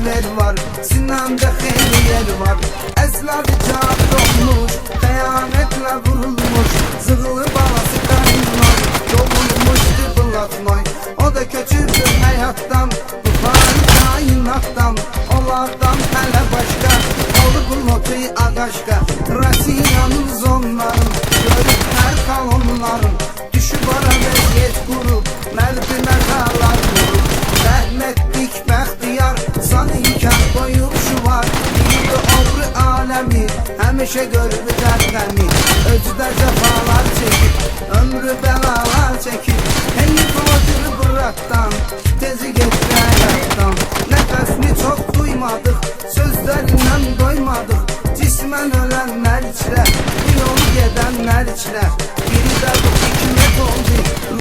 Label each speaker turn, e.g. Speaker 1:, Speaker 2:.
Speaker 1: yer var, Sinan'da xeyli yer var. Əsladı cavab olmuş, xəyanətlə vurulmuş, zığılı balası qaynlar, dolulmuş tıbılatmay. O da köçürdü həyatdan, bu fani kainatdan, onlardan hələ başqa olub lotu ağaşqa. Rasiyanın zonların, görüb hər kalonların, düşüb ara vəziyyət qurub,